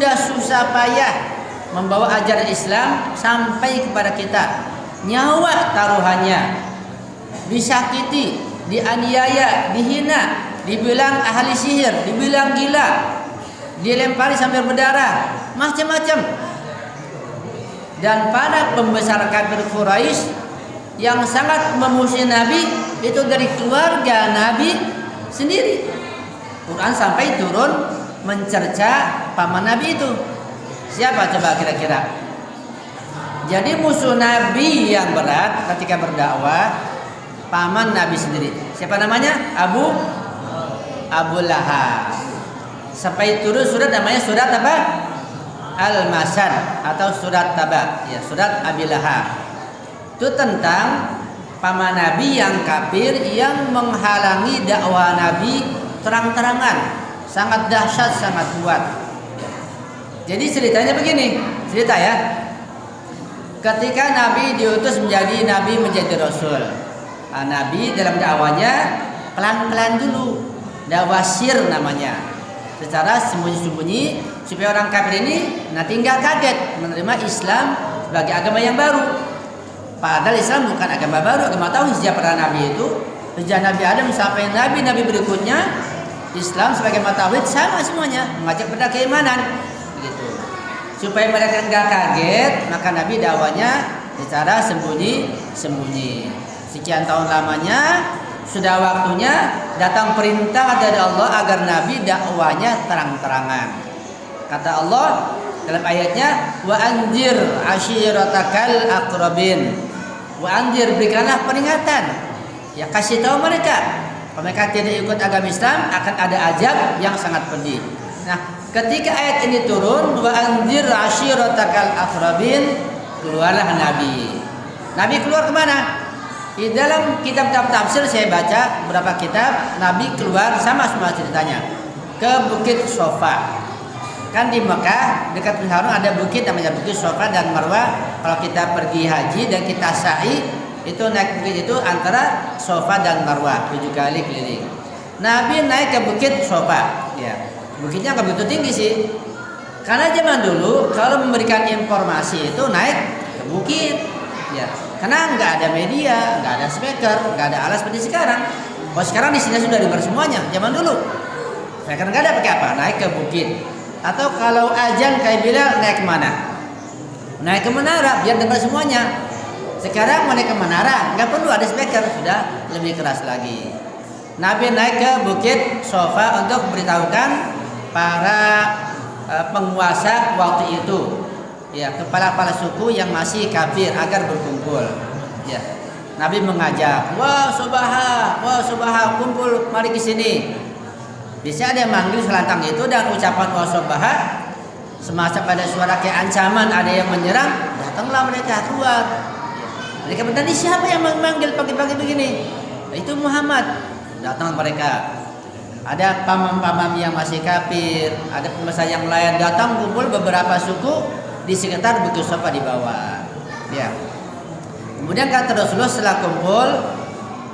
sudah susah payah membawa ajaran Islam sampai kepada kita, nyawa taruhannya, disakiti, dianiaya, dihina, dibilang ahli sihir, dibilang gila, dilempari sampai berdarah, macam-macam. Dan para pembesar kafir Quraisy yang sangat memusuhi Nabi itu dari keluarga Nabi sendiri. Quran sampai turun mencerca paman Nabi itu. Siapa coba kira-kira? Jadi musuh Nabi yang berat ketika berdakwah paman Nabi sendiri. Siapa namanya? Abu Lahab. Sampai turun surat namanya surat apa? Al-Masad atau surat Taba. Ya, surat Abi Lahab. Itu tentang paman Nabi yang kafir yang menghalangi dakwah Nabi terang-terangan. Sangat dahsyat, sangat kuat. Jadi ceritanya begini, cerita ya. Ketika Nabi diutus menjadi Nabi, menjadi Rasul, Nabi dalam dakwanya pelan-pelan dulu, dakwah sir namanya, secara sembunyi-sembunyi supaya orang kafir ini nanti nggak kaget menerima Islam sebagai agama yang baru. Padahal Islam bukan agama baru, agama tauhid sejak para Nabi itu, sejak Nabi Adam sampai Nabi berikutnya, Islam sebagai agama tauhid sama semuanya, mengajak pada keimanan. Begitu. Supaya mereka nggak kaget, maka Nabi dakwanya secara sembunyi-sembunyi. Sekian tahun lamanya, sudah waktunya datang perintah dari Allah agar Nabi dakwanya terang-terangan. Kata Allah dalam ayatnya, wa anzir ashiratakal aqrabin. Wa anzir, berikanlah peringatan. Ya, kasih tahu mereka, kalau mereka tidak ikut agama Islam akan ada azab yang sangat pedih. Nah, ketika ayat ini turun, wa anzir ashiratakal aqrabin, keluarlah Nabi. Nabi keluar kemana? Di dalam kitab-kitab tafsir saya baca beberapa kitab, Nabi keluar sama semua ceritanya ke Bukit Sofa. Kan di Mekah dekat Harun ada bukit namanya Bukit Sofa dan Marwah. Kalau kita pergi haji dan kita sa'i, itu naik bukit itu antara Sofa dan Marwah 7 kali keliling. Nabi naik ke Bukit Sofa. Ya, bukitnya nggak begitu tinggi sih. Karena zaman dulu kalau memberikan informasi itu naik ke bukit. Ya, karena nggak ada media, nggak ada speaker, nggak ada alat seperti sekarang. Kalau sekarang di sini sudah dengar semuanya. Zaman dulu, speaker nggak ada, pakai apa? Naik ke bukit. Atau kalau azan kayak Bilal naik kemana? Naik ke menara biar dengar semuanya. Sekarang mau naik ke menara nggak perlu ada speaker, sudah lebih keras lagi. Nabi naik ke Bukit Sofa untuk memberitahukan para penguasa waktu itu, ya, kepala-kepala suku yang masih kafir agar berkumpul. Ya, Nabi mengajak, wah Subaha, kumpul, mari ke sini. Biasanya ada yang manggil selantang itu dan ucapan wah Subaha, semacam pada suara kayak ancaman, ada yang menyerang, datanglah mereka keluar. Mereka bertanya, siapa yang memanggil pagi-pagi begini? Itu Muhammad. Datang mereka. Ada pamam-pamam yang masih kafir, ada pembesar yang lain datang kumpul beberapa suku di sekitar Bukit Sofa di bawah. Ya. Kemudian kata Rasulullah setelah kumpul,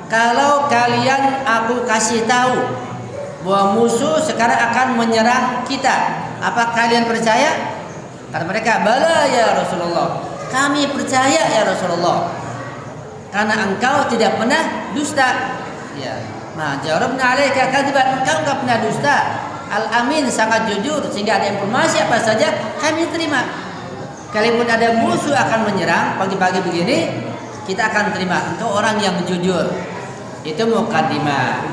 kalau kalian aku kasih tahu bahwa musuh sekarang akan menyerang kita, apa kalian percaya? Kata mereka, bala ya Rasulullah, kami percaya ya Rasulullah, karena engkau tidak pernah dusta. Ya. Nah, jarabna alaika kadziban, engkau enggak pernah dusta. Al-amin, sangat jujur, sehingga ada informasi apa saja kami terima. Kalaupun ada musuh akan menyerang pagi-pagi begini, kita akan terima. Engkau orang yang jujur. Itu mukadimah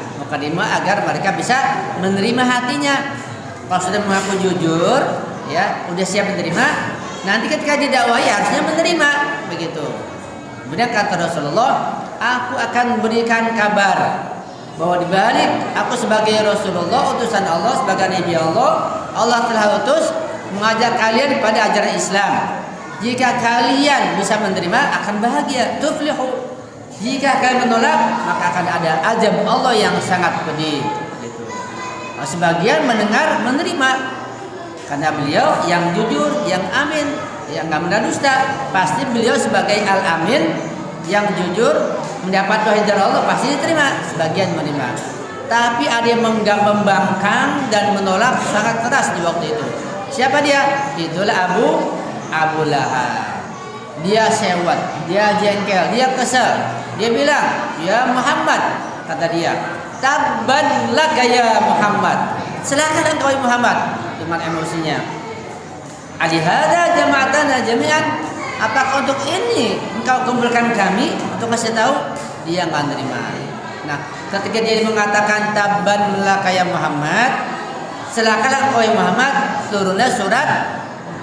agar mereka bisa menerima hatinya. Kalau sudah mengaku jujur, ya, udah siap menerima, nanti ketika didakwahi harusnya menerima, begitu. Kemudian kata Rasulullah, aku akan berikan kabar bahwa dibalik aku sebagai Rasulullah, utusan Allah, sebagai Nabi Allah, Allah telah utus mengajak kalian pada ajaran Islam. Jika kalian bisa menerima akan bahagia, tuflihu. Jika kalian menolak maka akan ada azab Allah yang sangat pedih. Gitu. Nah, sebagian mendengar menerima karena beliau yang jujur, yang amin, yang nggak mendusta. Pasti beliau sebagai al-amin yang jujur mendapat wahyu dari Allah pasti diterima. Sebagian menerima. Tapi ada yang membangkang dan menolak sangat keras di waktu itu. Siapa dia? Itulah Abu Lahab. Dia sewot, dia jengkel, dia kesel. Dia bilang, "Ya Muhammad," kata dia, "tabban laka ya Muhammad." Celaka engkau ya Muhammad, dengan emosinya. Alihada jama'atana jami'an, apakah untuk ini engkau kumpulkan kami untuk kasih tahu? Dia enggak nerima. Nah, ketika dia mengatakan tabban laka ya Muhammad, celakalah engkau ya Muhammad, turunlah surat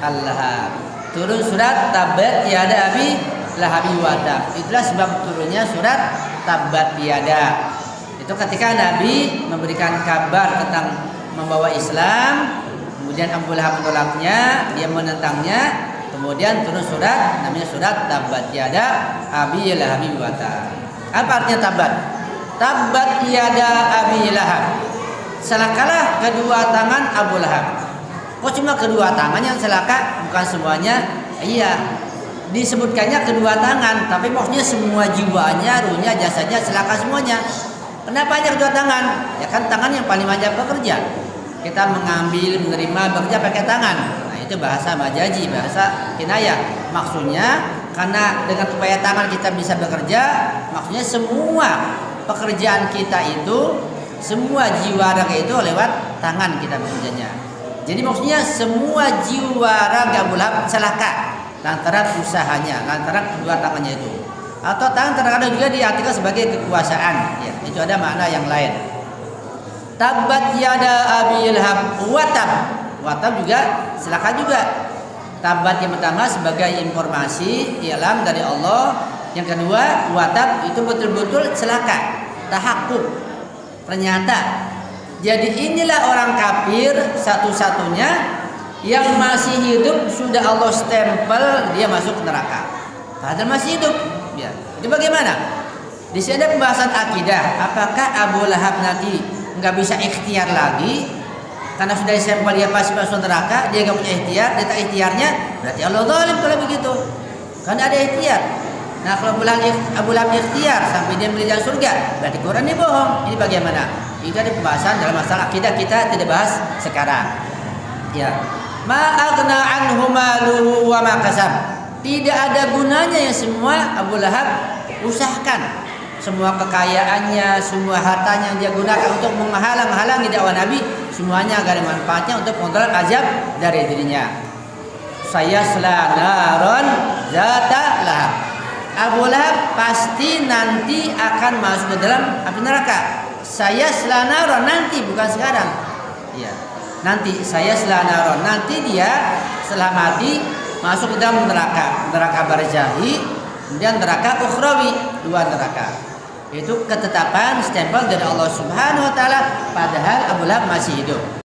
Al-Lahab. Turun surat Tabbat Yada Abi Lahabi wa Tab. Itulah sebab turunnya surat Tabbat Yada. Itu ketika Nabi memberikan kabar tentang membawa Islam, kemudian Abu Lahab menolaknya, dia menentangnya, kemudian turun surat namanya surat Tabbat Yada Abi Lahabi wa Tab. Apa artinya Tabbat? Tabbat Yada Abi Lahab. Celakalah kedua tangan Abu Lahab. Kok cuma kedua tangan yang celaka? Bukan semuanya. Iya, disebutkannya kedua tangan, tapi maksudnya semua jiwanya, ruhnya, jasanya celaka semuanya. Kenapa hanya kedua tangan? Ya kan tangan yang paling banyak bekerja. Kita mengambil, menerima, bekerja pakai tangan. Nah, itu bahasa majazi, bahasa kinayah. Maksudnya karena dengan upaya tangan kita bisa bekerja, maksudnya semua pekerjaan kita itu, semua jiwa raga itu lewat tangan kita bekerjanya. Jadi maksudnya semua jiwa raga Abu Lahab celaka lantaran usahanya, lantaran kedua tangannya itu. Atau tangan terkadang juga diartikan sebagai kekuasaan. Ya, itu ada makna yang lain. Tabbat yada Abi Lahab watab. Watab juga celaka juga. Tabbat yang pertama sebagai informasi ilham dari Allah. Yang kedua watab itu betul-betul celaka, tahakkuk, ternyata. Jadi inilah orang kafir satu-satunya yang masih hidup sudah Allah stempel dia masuk neraka. Padahal masih hidup. Ya. Itu bagaimana? Di sini ada pembahasan akidah. Apakah Abu Lahab nanti nggak bisa ikhtiar lagi karena sudah stempel dia pasti masuk neraka? Dia nggak punya ikhtiar. Dia tak ikhtiarnya berarti Allah zalim kalau begitu. Karena ada ikhtiar. Nah kalau Abu Lahab ikhtiar sampai dia melihat surga, berarti Quran ini bohong. Ini bagaimana? Itu ada pembahasan dalam masalah akidah, kita tidak bahas sekarang. Ya. Ma aghna anhu maluhu wa ma kasab. Tidak ada gunanya yang semua Abu Lahab usahakan. Semua kekayaannya, semua hartanya yang dia gunakan untuk menghalang-halangi dakwah Nabi, semuanya agar manfaatnya untuk menolak azab dari dirinya. Saya selanaron zata lahab. Abu Lahab pasti nanti akan masuk ke dalam api neraka. Saya selanaron nanti, bukan sekarang. Ya, nanti saya selanaron nanti dia setelah mati masuk ke dalam neraka barzakhi, kemudian neraka ukhrawi, dua neraka. Itu ketetapan stempel dari Allah Subhanahu wa taala padahal Abu Lahab masih hidup.